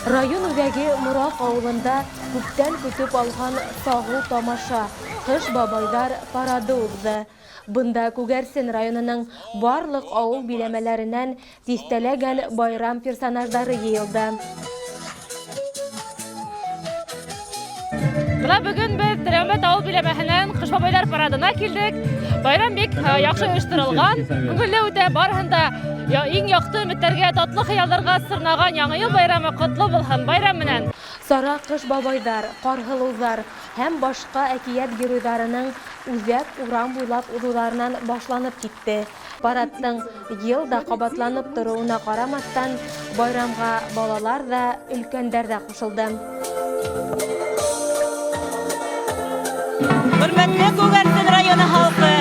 Район үҙәге Морак ауылында күптән көтөп алған сағыл тамаша «Кыш бабайдар» парады узды. Бында Күгәрсен районының барлык ауыл биләмәләреннән тистәләгән байрам персонаждары йыелды. Менә бүген без Тирәмбәт авыл биләмәһеннән Кыш бабайлар парадына килдек. Байрам бик яхшы оештырылган. Күңелле үтә, барыһында иң якты өметләргә, татлы хыялларга сырнаган Яңа ел байрамы котлы булһын. Байрам менән. Сара Кыш бабайдар, Карһылыузар һәм башка әкият геройдарының үзәк урам буйлап узуларынан башланып китте. Парадның елда кабатланып торуына карамастан, байрамга балалар да, өлкәннәр дә кушылды. Hürmetli Күгәрсен районы халкы,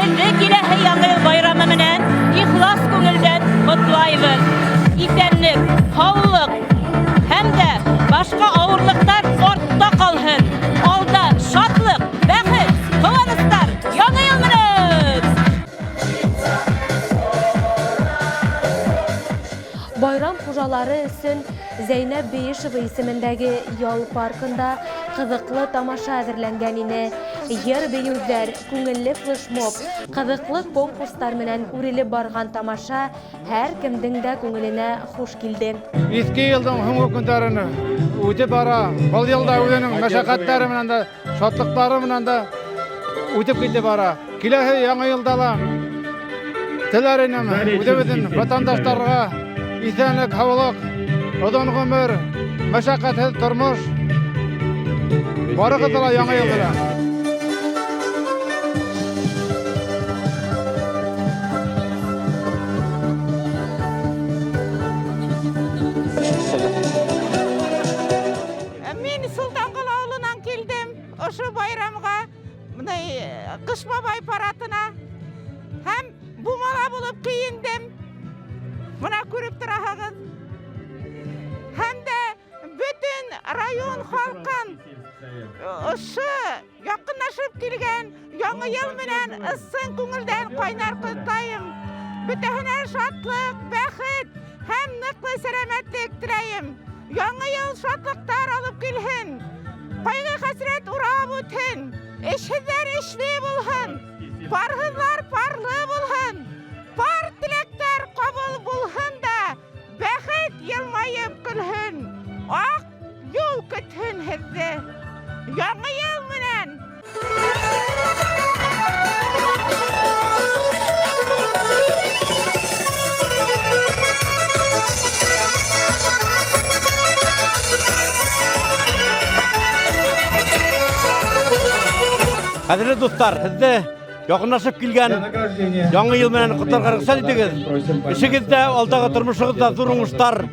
инде киләһе Яңа ел байрамы менән ихлас күңелдән котлайбыз. Исәнлек, һаулык һәм дә башка авырлыктар артта калһын. Алда шатлык, бәхет, куанычлар. Яңа ел менән! Байрам хужалары өсөн Зәйнәп Бейишева исемендәге ял паркында кызыклы тамаша әзерләнгән ине. Йыр бейеүҙәр, күңелле флешмоб, кызыклы конкурстар менән үрелеп барган тамаша һәр кемдең дә күңеленә хуш килде. Иске елдың һуңгы көндәрен үтеп бара. Был елда үзенең мәшәкатьләре менән дә, шатлыклары менән дә үтеп китеп бара. Киләһе Яңа елда ла теләремне үзебезнең ватандашларга исәнлек, һаулык, оҙон ғүмер, мәшәкатһеҙ тормош. Барыгыҙ да Яңа ел белән. Мин Солтангол ауылынан килдем. Ошо байрамга, Кыш бабай паратына һәм бумала булып киендем. Мына күреп торасығыз. Һәм дә бүтән район халкын ошо якынлашып килгән Яңа ел менән ысын күңелдән кайнар котлайым. Бүтәнә шатлык, бәхет һәм ныклы сәламәтлек теләйем. Яңа ел шатлыктар алып килһен. Кайгы хәсрәт урап үтһен. Эшһеҙҙәр эшле булһын. Парһыҙлар парлы булһын. Пар теләктәр ҡабул булһын да, бәхет йылмайып көлһөн. Ак юл көтһөн һеҙҙе. Яңа ел менән! Кадерле дуслар, һеҙҙе яҡынлашып килгән Яңа ел менән ҡотларға рөхсәт итегеҙ. Эшегеҙҙә, алдағы тормошоғоҙҙа ҙур уңыштар.